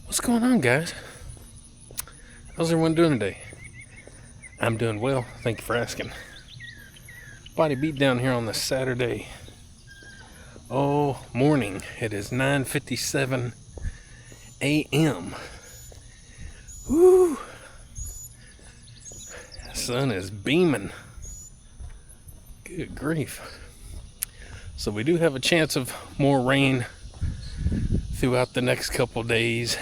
What's going on, guys? How's everyone doing today? I'm doing well, thank you for asking. Body beat down here on this Saturday morning. It is 9:57 a.m. Woo! The sun is beaming. Good grief. So we do have a chance of more rain throughout the next couple days.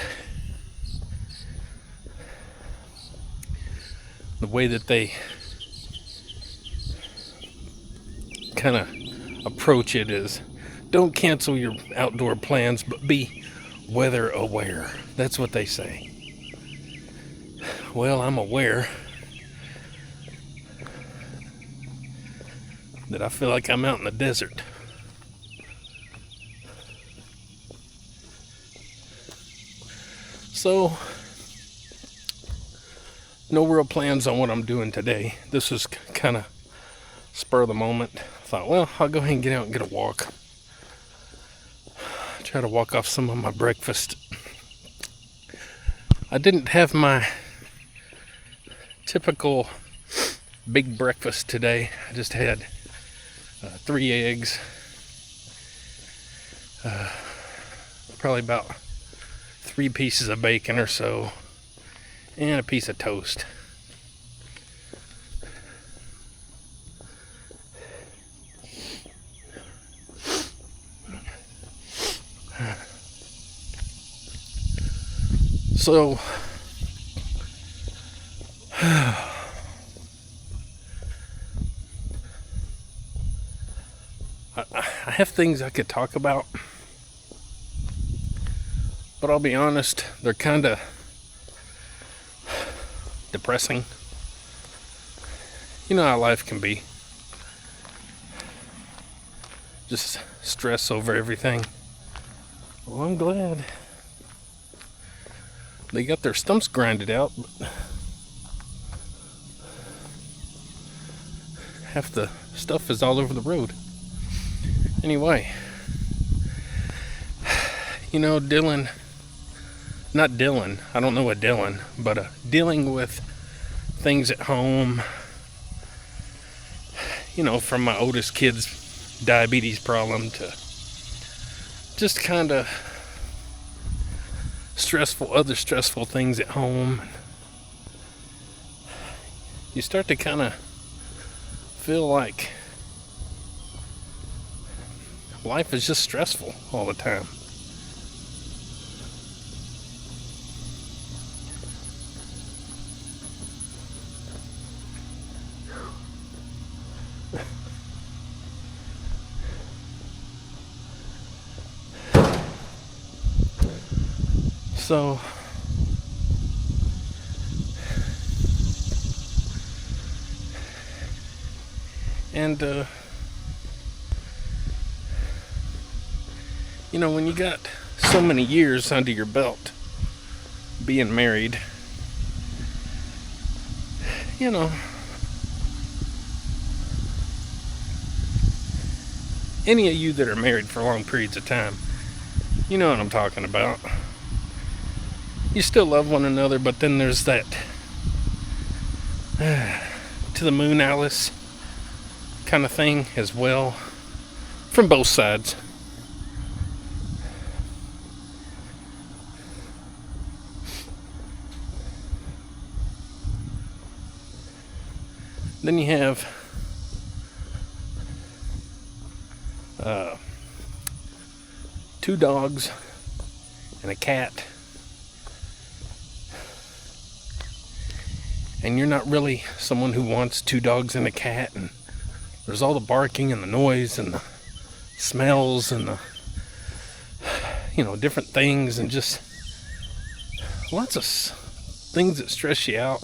The way that they kind of approach it is, don't cancel your outdoor plans, but be weather aware. That's what they say. Well, I'm aware that I feel like I'm out in the desert. So, no real plans on what I'm doing today. This is kind of spur of the moment. I thought, well, I'll go ahead and get out and get a walk. Try to walk off some of my breakfast. I didn't have my typical big breakfast today. I just had 3 eggs, probably about 3 pieces of bacon or so, and a piece of toast. So I have things I could talk about, but I'll be honest, they're kind of depressing. You know how life can be. Just stress over everything. Well, I'm glad they got their stumps grinded out, but half the stuff is all over the road. Anyway, you know, not Dylan, I don't know what Dylan, but dealing with things at home, you know, from my oldest kid's diabetes problem to just kind of other stressful things at home. You start to kind of feel like life is just stressful all the time. So and you know, when you got so many years under your belt being married, you know, any of you that are married for long periods of time, you know what I'm talking about. You still love one another, but then there's that to the moon Alice kind of thing as well, from both sides. Then you have two dogs and a cat, and you're not really someone who wants 2 dogs and a cat, and there's all the barking and the noise and the smells and the, you know, different things, and just lots of things that stress you out.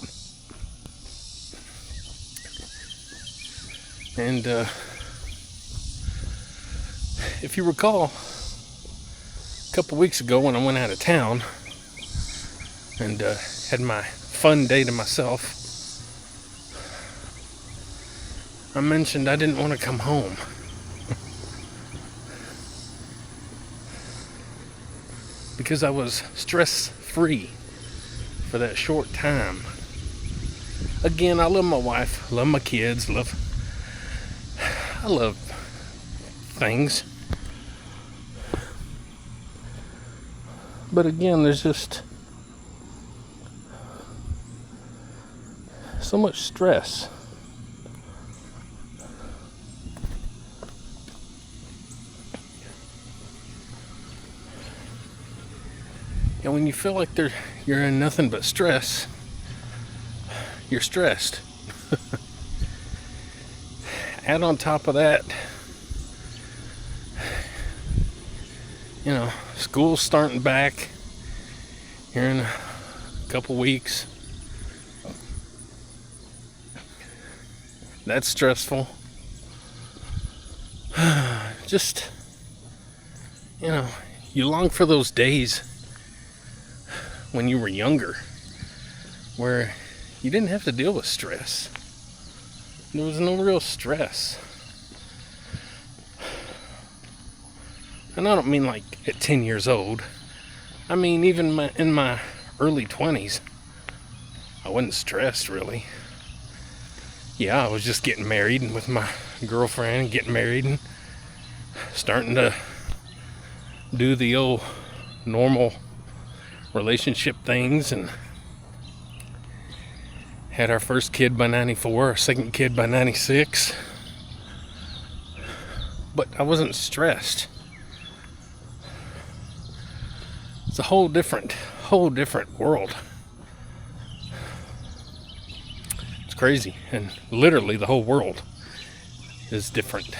And if you recall, a couple weeks ago when I went out of town and had my fun day to myself, I mentioned I didn't want to come home. Because I was stress-free for that short time. Again, I love my wife, love my kids, I love things. But again, there's just so much stress. And when you feel like you're in nothing but stress, you're stressed. Add on top of that, school's starting back here in a couple weeks. That's stressful. Just, you long for those days when you were younger, where you didn't have to deal with stress. There was no real stress. And I don't mean like at 10 years old. I mean even in my early 20s, I wasn't stressed really. Yeah, I was just getting married and with my girlfriend, getting married and starting to do the old normal relationship things, and had our first kid by 94, our second kid by 96. But I wasn't stressed. It's a whole different world. It's crazy, and literally the whole world is different.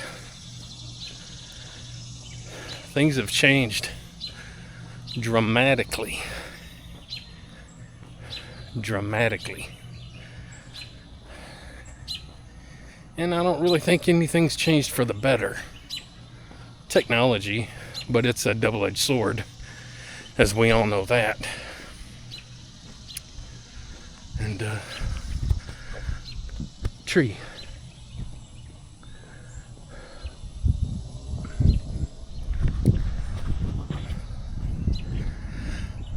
Things have changed dramatically. And I don't really think anything's changed for the better. Technology, but it's a double-edged sword, as we all know that. And tree.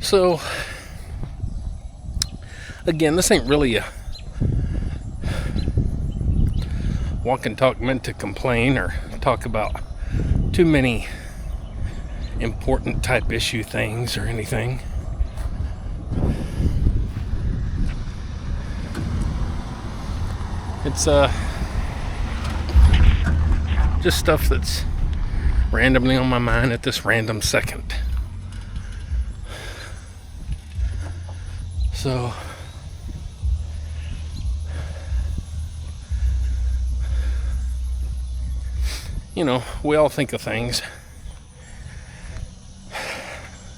So, again, this ain't really a walk and talk meant to complain or talk about too many important type issue things or anything. It's just stuff that's randomly on my mind at this random second. So, we all think of things.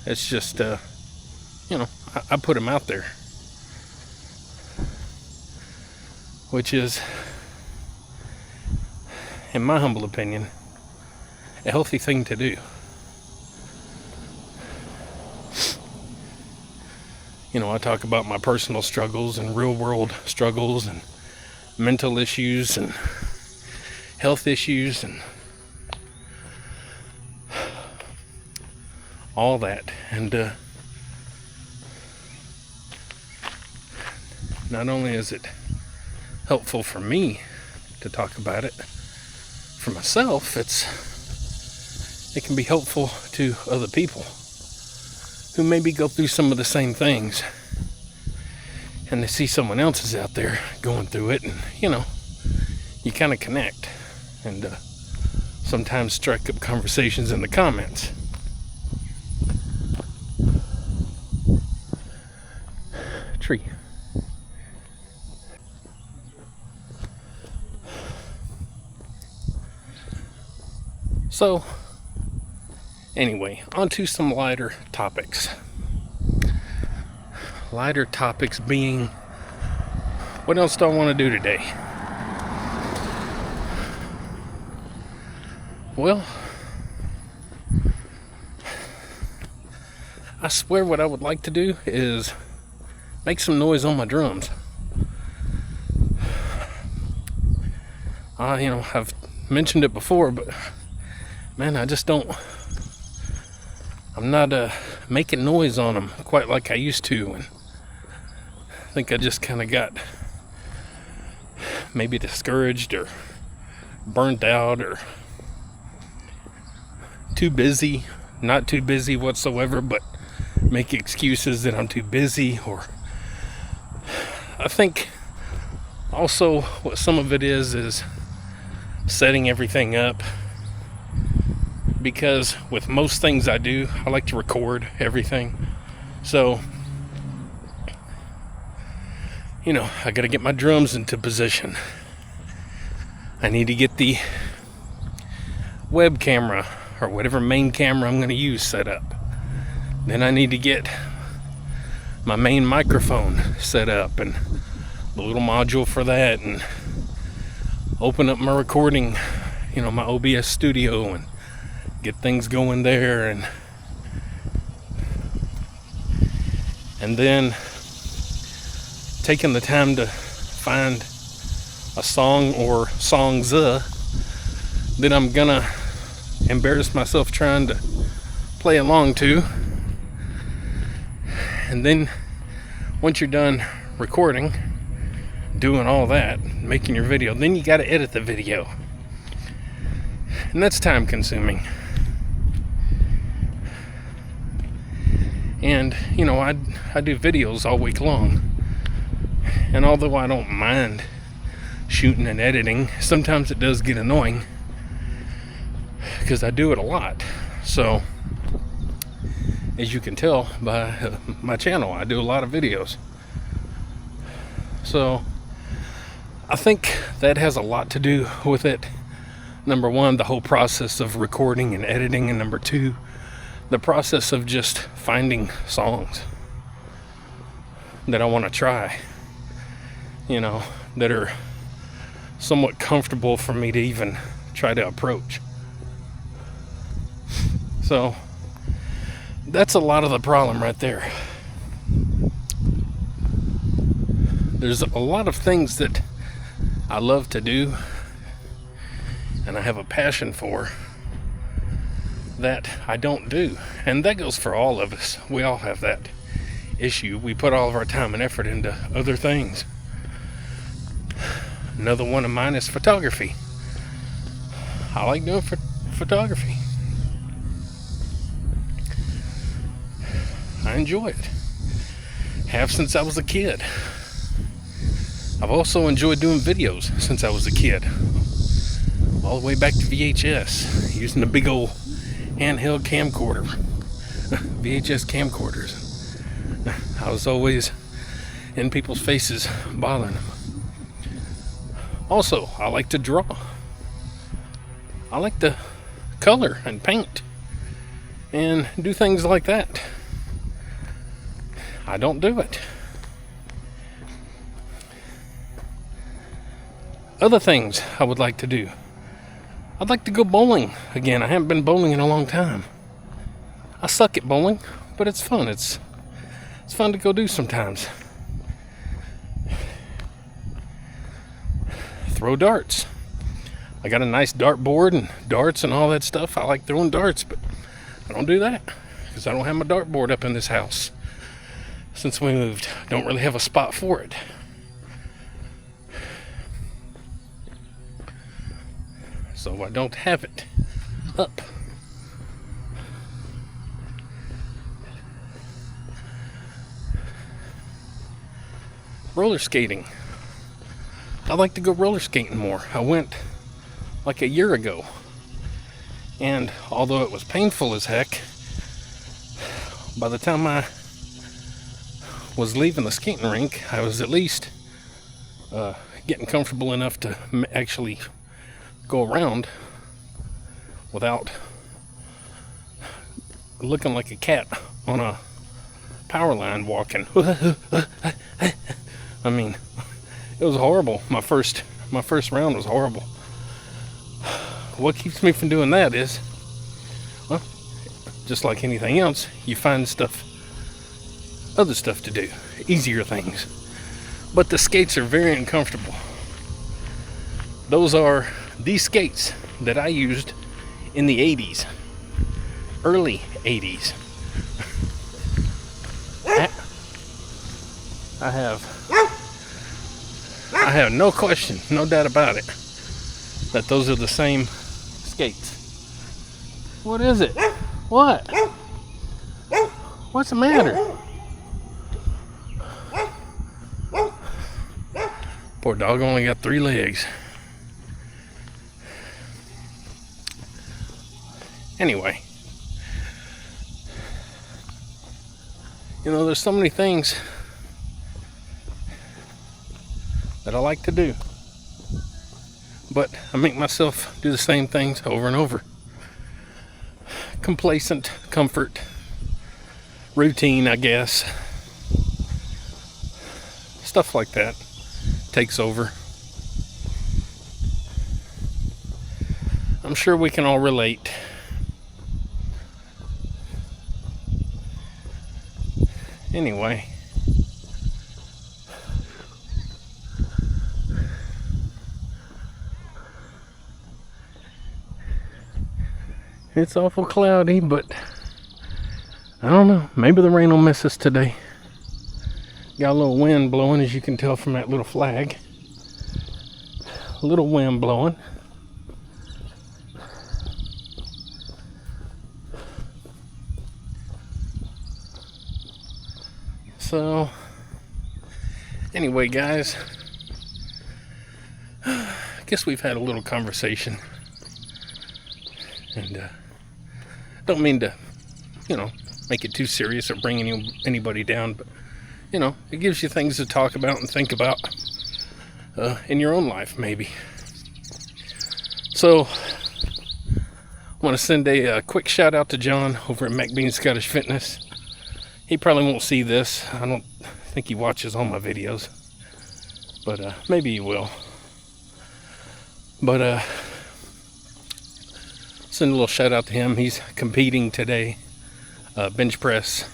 It's just, I put them out there. Which is, in my humble opinion, a healthy thing to do. I talk about my personal struggles and real world struggles and mental issues and health issues and all that. And not only is it helpful for me to talk about it, for myself, it can be helpful to other people who maybe go through some of the same things, and they see someone else is out there going through it, and you kind of connect, and sometimes strike up conversations in the comments. Tree. So, anyway, on to some lighter topics. Lighter topics being, what else do I want to do today? Well, I swear what I would like to do is make some noise on my drums. I've mentioned it before, but man, I'm not making noise on them quite like I used to, and I think I just kind of got maybe discouraged or burnt out or too busy, not too busy whatsoever, but make excuses that I'm too busy. Or I think also what some of it is setting everything up, because with most things I do, I like to record everything. So I gotta get my drums into position. I need to get the web camera or whatever main camera I'm going to use set up. Then I need to get my main microphone set up and the little module for that, and open up my recording, my OBS studio, and get things going there, and then taking the time to find a song or songs that I'm gonna embarrass myself trying to play along to. And then once you're done recording, doing all that, making your video, then you gotta edit the video, and that's time consuming. And I do videos all week long, and although I don't mind shooting and editing, sometimes it does get annoying because I do it a lot. So as you can tell by my channel, I do a lot of videos. So I think that has a lot to do with it. Number one, the whole process of recording and editing, and number two, the process of just finding songs that I want to try, that are somewhat comfortable for me to even try to approach. So that's a lot of the problem right there. There's a lot of things that I love to do and I have a passion for that I don't do. And that goes for all of us. We all have that issue. We put all of our time and effort into other things. Another one of mine is photography. I like doing photography. I enjoy it. Have since I was a kid. I've also enjoyed doing videos since I was a kid. All the way back to VHS, using a big old handheld camcorder. VHS camcorders. I was always in people's faces, bothering them. Also, I like to draw. I like to color and paint and do things like that. I don't do it. Other things I would like to do. I'd like to go bowling again. I haven't been bowling in a long time. I suck at bowling, but it's fun. It's fun to go do sometimes. Throw darts. I got a nice dart board and darts and all that stuff. I like throwing darts, but I don't do that because I don't have my dart board up in this house. Since we moved, don't really have a spot for it. So I don't have it up. Roller skating. I like to go roller skating more. I went like a year ago, and although it was painful as heck, by the time I was leaving the skating rink, I was at least getting comfortable enough to actually go around without looking like a cat on a power line walking. I mean, it was horrible. My first round was horrible. What keeps me from doing that is, well, just like anything else, you find other stuff to do, easier things. But the skates are very uncomfortable. Those are these skates that I used in the 80s, early 80s. I have no question, no doubt about it, that those are the same skates. What is it? What? What's the matter? Poor dog only got 3 legs. Anyway, you know, there's so many things that I like to do, but I make myself do the same things over and over. Complacent, comfort, routine, I guess. Stuff like that takes over. I'm sure we can all relate. Anyway, it's awful cloudy, but I don't know. Maybe the rain will miss us today. Got a little wind blowing, as you can tell from that little flag. A little wind blowing. So, anyway, guys, I guess we've had a little conversation. And don't mean to, make it too serious or bring anybody down, but, it gives you things to talk about and think about in your own life, maybe. So, I want to send a quick shout out to John over at MacBean Scottish Fitness. He probably won't see this. I don't think he watches all my videos, but maybe he will. But send a little shout out to him. He's competing today, bench press,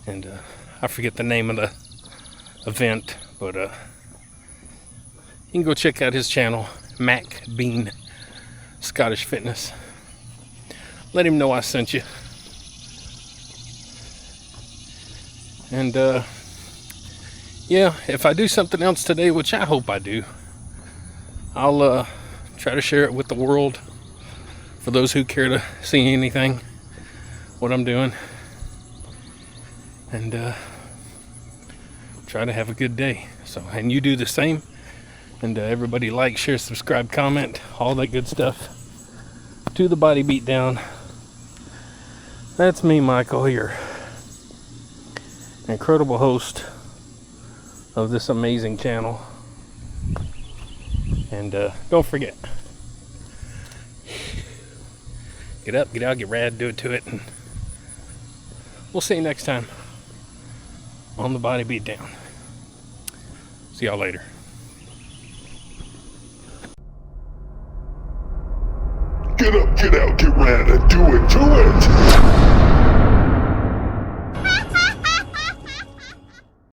and I forget the name of the event, but you can go check out his channel, MacBean Scottish Fitness. Let him know I sent you. And yeah, if I do something else today, which I hope I do, I'll try to share it with the world for those who care to see anything, what I'm doing, and try to have a good day. So, and you do the same, and everybody like, share, subscribe, comment, all that good stuff. To the Body Beat Down. That's me, Michael, here, incredible host of this amazing channel. And don't forget, get up, get out, get rad, do it to it, and we'll see you next time on the Body Beat Down. See y'all later. Get up, get out, get rad, and do it to it!